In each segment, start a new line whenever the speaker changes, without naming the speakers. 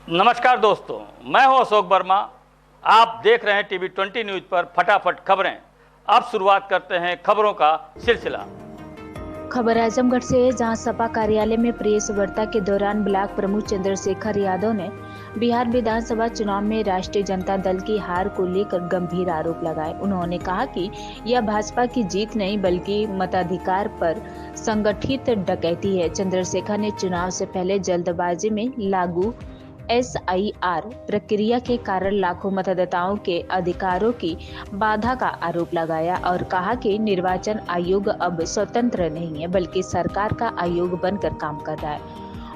नमस्कार दोस्तों, मैं हूं अशोक वर्मा। आप देख रहे हैं टीवी 20 न्यूज पर फटाफट खबरें। अब शुरुआत करते हैं खबरों का सिलसिला।
खबर आजमगढ़ से है, जहां सपा कार्यालय में प्रेस वार्ता के दौरान ब्लॉक प्रमुख चंद्रशेखर यादव ने बिहार विधानसभा चुनाव में राष्ट्रीय जनता दल की हार को लेकर गंभीर आरोप लगाए। उन्होंने कहा कि यह भाजपा की जीत नहीं बल्कि मताधिकार पर संगठित डकैती है। चंद्रशेखर ने चुनाव से पहले जल्दबाजी में लागू SIR प्रक्रिया के कारण लाखों मतदाताओं के अधिकारों की बाधा का आरोप लगाया और कहा कि निर्वाचन आयोग अब स्वतंत्र नहीं है बल्कि सरकार का आयोग बनकर काम कर रहा है।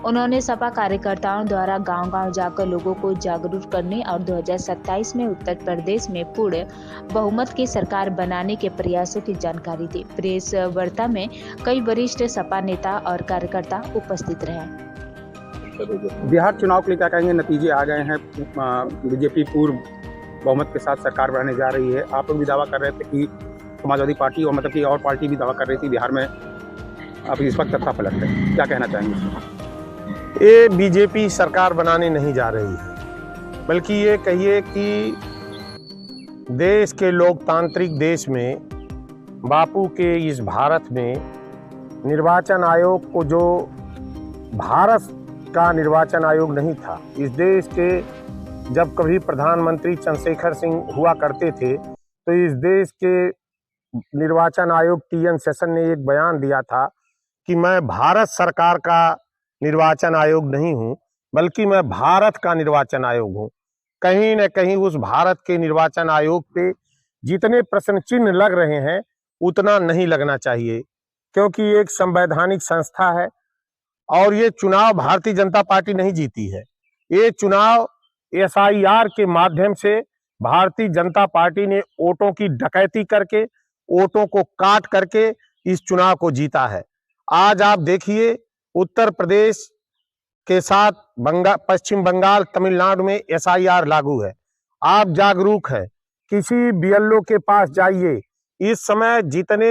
उन्होंने सपा कार्यकर्ताओं द्वारा गांव-गांव जाकर लोगों को जागरूक करने और 2027 में उत्तर प्रदेश में पूर्ण बहुमत की सरकार बनाने के प्रयासों की जानकारी दी। प्रेस वार्ता में कई वरिष्ठ सपा नेता और कार्यकर्ता उपस्थित रहे।
बिहार चुनाव के लिए क्या कहेंगे? नतीजे आ गए हैं, बीजेपी पूर्व बहुमत के साथ सरकार बनाने जा रही है। आप लोग भी दावा कर रहे थे कि समाजवादी पार्टी और मतलब कि और पार्टी भी दावा कर रही थी बिहार में अब इस वक्त सत्ता पलट है, क्या कहना चाहेंगे?
ये बीजेपी सरकार बनाने नहीं जा रही है, बल्कि ये कहिए कि देश के लोकतांत्रिक देश में, बापू के इस भारत में निर्वाचन आयोग को, जो भारत का निर्वाचन आयोग नहीं था, इस देश के जब कभी प्रधानमंत्री चंद्रशेखर सिंह हुआ करते थे तो इस देश के निर्वाचन आयोग TN सेशन ने एक बयान दिया था कि मैं भारत सरकार का निर्वाचन आयोग नहीं हूं बल्कि मैं भारत का निर्वाचन आयोग हूं। कहीं न कहीं उस भारत के निर्वाचन आयोग पे जितने प्रश्न चिन्ह लग रहे हैं उतना नहीं लगना चाहिए, क्योंकि एक संवैधानिक संस्था है और ये चुनाव भारतीय जनता पार्टी नहीं जीती है। ये चुनाव SIR के माध्यम से भारतीय जनता पार्टी ने वोटों की डकैती करके, वोटों को काट करके इस चुनाव को जीता है। आज आप देखिए, उत्तर प्रदेश के साथ पश्चिम बंगाल, तमिलनाडु में SIR लागू है। आप जागरूक है, किसी BLO के पास जाइए, इस समय जितने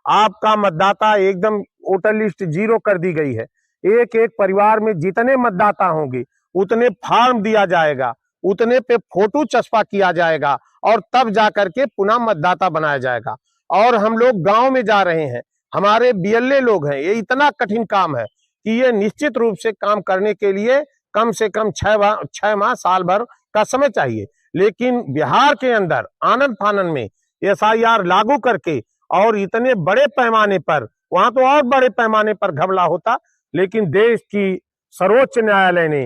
आपका मतदाता एकदम वोटर लिस्ट जीरो कर दी गई है। एक एक परिवार में जितने मतदाता होंगे उतने फॉर्म दिया जाएगा, उतने पे फोटो चस्पा किया जाएगा और तब जाकर के पुनः मतदाता बनाया जाएगा। और हम लोग गांव में जा रहे हैं, हमारे BLA लोग हैं। ये इतना कठिन काम है कि ये निश्चित रूप से काम करने के लिए कम से कम 6 माह साल भर का समय चाहिए। लेकिन बिहार के अंदर आनन फानन में SIR लागू करके और इतने बड़े पैमाने पर, वहां तो और बड़े पैमाने पर घपला होता, लेकिन देश की सर्वोच्च न्यायालय ने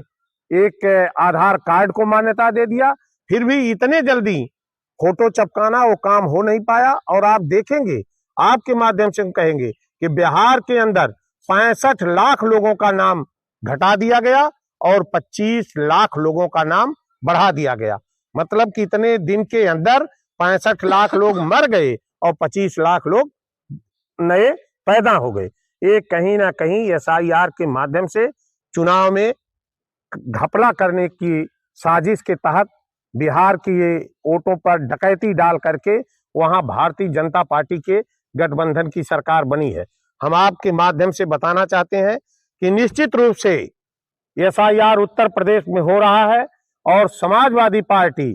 एक आधार कार्ड को मान्यता दे दिया। फिर भी इतने जल्दी फोटो चिपकाना वो काम हो नहीं पाया। और आप देखेंगे, आपके माध्यम से हम कहेंगे कि बिहार के अंदर 65 लाख लोगों का नाम घटा दिया गया और 25 लाख लोगों का नाम बढ़ा दिया गया। मतलब कि इतने दिन के अंदर 65 लाख लोग मर गए और 25 लाख लोग नए पैदा हो गए। ये कहीं ना कहीं SIR के माध्यम से चुनाव में घपला करने की साजिश के तहत बिहार की ये वोटों पर डकैती डाल करके वहां भारतीय जनता पार्टी के गठबंधन की सरकार बनी है। हम आपके माध्यम से बताना चाहते हैं कि निश्चित रूप से SIR उत्तर प्रदेश में हो रहा है और समाजवादी पार्टी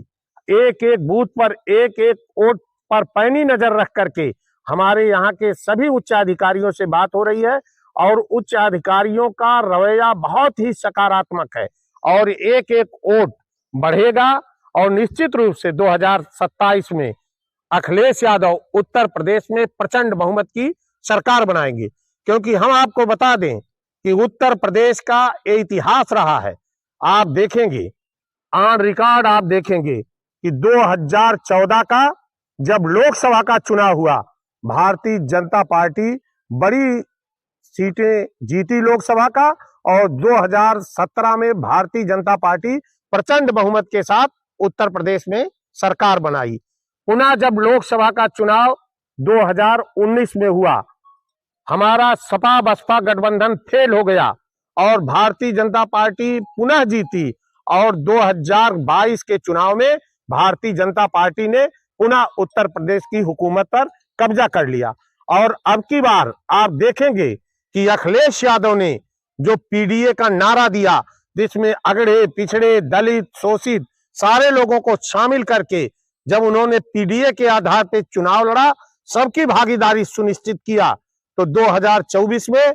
एक एक बूथ पर एक एक वोट पर पैनी नजर रख करके हमारे यहाँ के सभी उच्च अधिकारियों से बात हो रही है और उच्च अधिकारियों का रवैया बहुत ही सकारात्मक है और एक एक वोट बढ़ेगा और निश्चित रूप से 2027 में अखिलेश यादव उत्तर प्रदेश में प्रचंड बहुमत की सरकार बनाएंगे। क्योंकि हम आपको बता दें कि उत्तर प्रदेश का ये इतिहास रहा है। आप देखेंगे, ऑन रिकॉर्ड आप देखेंगे कि 2014 का जब लोकसभा का चुनाव हुआ, भारतीय जनता पार्टी बड़ी सीटें जीती लोकसभा का और 2017 में भारतीय जनता पार्टी प्रचंड बहुमत के साथ उत्तर प्रदेश में सरकार बनाई। पुनः जब लोकसभा का चुनाव 2019 में हुआ, हमारा सपा बसपा गठबंधन फेल हो गया और भारतीय जनता पार्टी पुनः जीती और 2022 के चुनाव में भारतीय जनता पार्टी ने पुनः उत्तर प्रदेश की हुकूमत पर कब्जा कर लिया। और अब की बार आप देखेंगे कि अखिलेश यादव ने जो PDA का नारा दिया जिसमें अगड़े पिछड़े दलित शोषित सारे लोगों को शामिल करके जब उन्होंने पीडीए के आधार पर चुनाव लड़ा, सबकी भागीदारी सुनिश्चित किया, तो 2024 में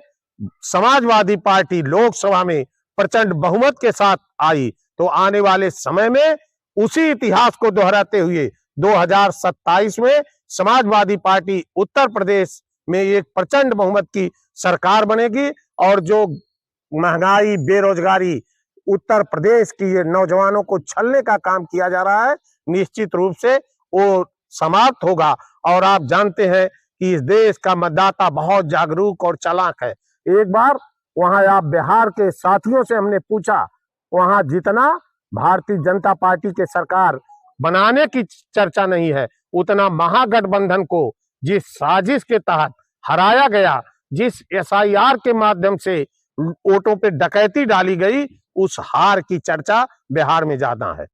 समाजवादी पार्टी लोकसभा में प्रचंड बहुमत के साथ आई। तो आने वाले समय में उसी इतिहास को दोहराते हुए 2027 में समाजवादी पार्टी उत्तर प्रदेश में एक प्रचंड बहुमत की सरकार बनेगी और जो महंगाई बेरोजगारी उत्तर प्रदेश की ये नौजवानों को छलने का काम किया जा रहा है, निश्चित रूप से वो समाप्त होगा। और आप जानते हैं कि इस देश का मतदाता बहुत जागरूक और चालाक है। एक बार वहां आप बिहार के साथियों से हमने पूछा, वहां जितना भारतीय जनता पार्टी के सरकार बनाने की चर्चा नहीं है, उतना महागठबंधन को जिस साजिश के तहत हराया गया, जिस एसआईआर के माध्यम से वोटों पे डकैती डाली गई, उस हार की चर्चा बिहार में ज्यादा है।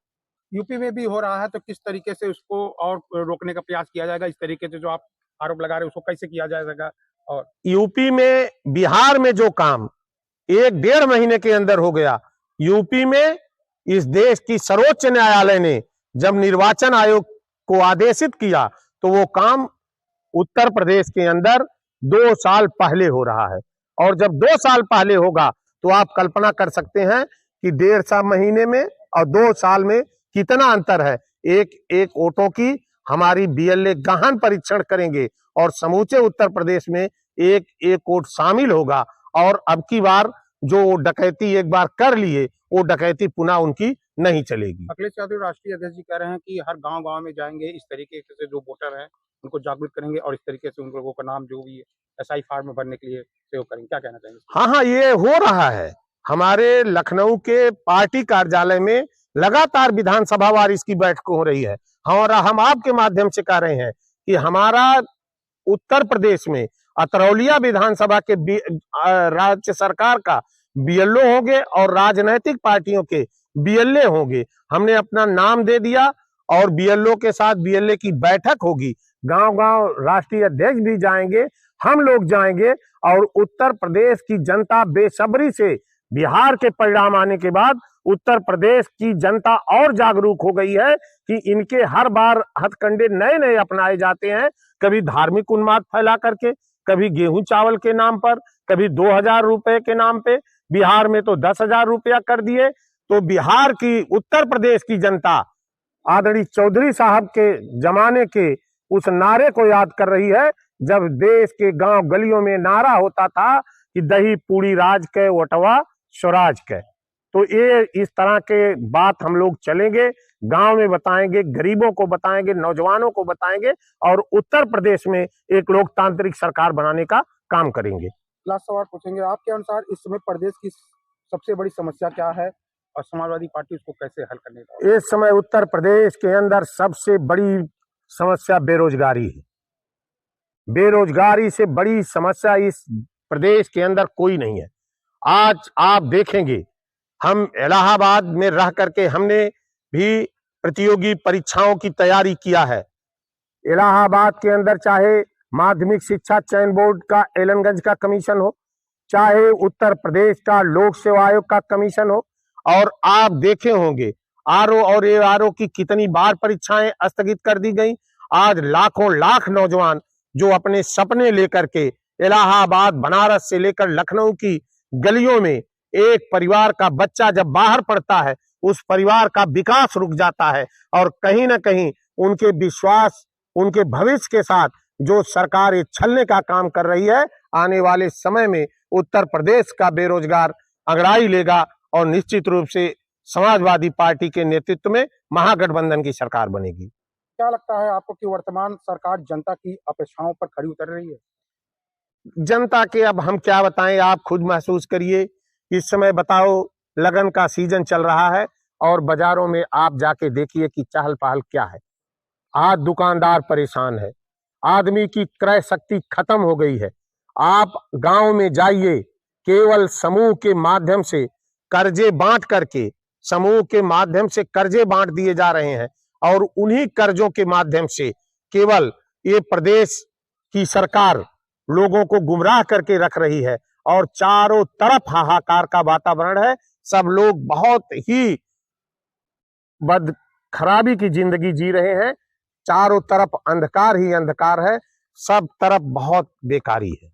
यूपी में भी हो रहा है, तो किस तरीके से उसको और रोकने का प्रयास किया जाएगा? इस तरीके से जो आप आरोप लगा रहे हैं उसको कैसे किया जाएगा? और
यूपी में बिहार में जो काम 1-1.5 महीने के अंदर हो गया, यूपी में इस देश की सर्वोच्च न्यायालय ने जब निर्वाचन आयोग को आदेशित किया तो वो काम उत्तर प्रदेश के अंदर 2 साल पहले हो रहा है। और जब 2 साल पहले होगा तो आप कल्पना कर सकते हैं कि 1.5 महीने में और 2 साल में कितना अंतर है। एक वोटों की हमारी बीएलए गहन परीक्षण करेंगे और समूचे उत्तर प्रदेश में एक वोट शामिल होगा। और अब की बार जो डकैती एक बार कर लिए, वो डकैती पुनः उनकी नहीं चलेगी।
अखिलेश यादव राष्ट्रीय अध्यक्ष जी कह रहे हैं कि हर गांव-गांव में जाएंगे, इस तरीके से जो वोटर हैं उनको जागरूक करेंगे और इस तरीके से उन लोगों का नाम जो भी एसआई फॉर्म में भरने के लिए सहयोग करेंगे। क्या कहना चाहेंगे?
हाँ, ये हो रहा है। हमारे लखनऊ के पार्टी कार्यालय में लगातार विधानसभा वार इसकी बैठक हो रही है। और हम आपके माध्यम से कह रहे हैं कि हमारा उत्तर प्रदेश में अतरौलिया विधानसभा के राज्य सरकार का बीएलओ होंगे और राजनीतिक पार्टियों के बीएलए होंगे। हमने अपना नाम दे दिया और बीएलओ के साथ बीएलए की बैठक होगी। गांव-गांव राष्ट्रीय अध्यक्ष भी जाएंगे, हम लोग जाएंगे और उत्तर प्रदेश की जनता बेसब्री से, बिहार के परिणाम आने के बाद उत्तर प्रदेश की जनता और जागरूक हो गई है कि इनके हर बार हथकंडे नए नए अपनाए जाते हैं। कभी धार्मिक उन्माद फैला करके, कभी गेहूं चावल के नाम पर, कभी 2000 रुपए के नाम पे, बिहार में तो 10,000 रुपया कर दिए। तो बिहार की, उत्तर प्रदेश की जनता आदरणीय चौधरी साहब के जमाने के उस नारे को याद कर रही है, जब देश के गांव गलियों में नारा होता था कि दही पूरी राज के वटवा स्वराज के। तो ये इस तरह के बात हम लोग चलेंगे, गांव में बताएंगे, गरीबों को बताएंगे, नौजवानों को बताएंगे और उत्तर प्रदेश में एक लोकतांत्रिक सरकार बनाने का काम करेंगे।
लास्ट सवाल पूछेंगे, आपके अनुसार इस समय प्रदेश की सबसे बड़ी समस्या क्या है और समाजवादी पार्टी उसको कैसे हल करने का?
इस समय उत्तर प्रदेश के अंदर सबसे बड़ी समस्या बेरोजगारी है। बेरोजगारी से बड़ी समस्या इस प्रदेश के अंदर कोई नहीं है। आज आप देखेंगे, हम इलाहाबाद में रह करके हमने भी प्रतियोगी परीक्षाओं की तैयारी किया है। इलाहाबाद के अंदर चाहे माध्यमिक शिक्षा चयन बोर्ड का एलनगंज का कमीशन हो, चाहे उत्तर प्रदेश का लोक सेवा आयोग का कमीशन हो, और आप देखे होंगे आरओ और एआरओ की कितनी बार परीक्षाएं स्थगित कर दी गई। आज लाखों लाख नौजवान जो अपने सपने लेकर के इलाहाबाद, बनारस से लेकर लखनऊ की गलियों में, एक परिवार का बच्चा जब बाहर पड़ता है, उस परिवार का विकास रुक जाता है और कहीं ना कहीं उनके विश्वास, उनके भविष्य के साथ जो सरकार ये छलने का काम कर रही है, आने वाले समय में उत्तर प्रदेश का बेरोजगार अंगड़ाई लेगा और निश्चित रूप से समाजवादी पार्टी के नेतृत्व में महागठबंधन की सरकार बनेगी।
क्या लगता है आपको कि वर्तमान सरकार जनता की अपेक्षाओं पर खरी उतर रही है?
जनता के अब हम क्या बताएं, आप खुद महसूस करिए। इस समय बताओ, लगन का सीजन चल रहा है और बाजारों में आप जाके देखिए कि चहल पहल क्या है। आज दुकानदार परेशान है, आदमी की क्रय शक्ति खत्म हो गई है। आप गांव में जाइए, केवल समूह के माध्यम से कर्जे बांट करके, समूह के माध्यम से कर्जे बांट दिए जा रहे हैं और उन्हीं कर्जों के माध्यम से केवल ये प्रदेश की सरकार लोगों को गुमराह करके रख रही है और चारों तरफ हाहाकार का वातावरण है। सब लोग बहुत ही बद खराबी की जिंदगी जी रहे हैं। चारों तरफ अंधकार ही अंधकार है, सब तरफ बहुत बेकारी है।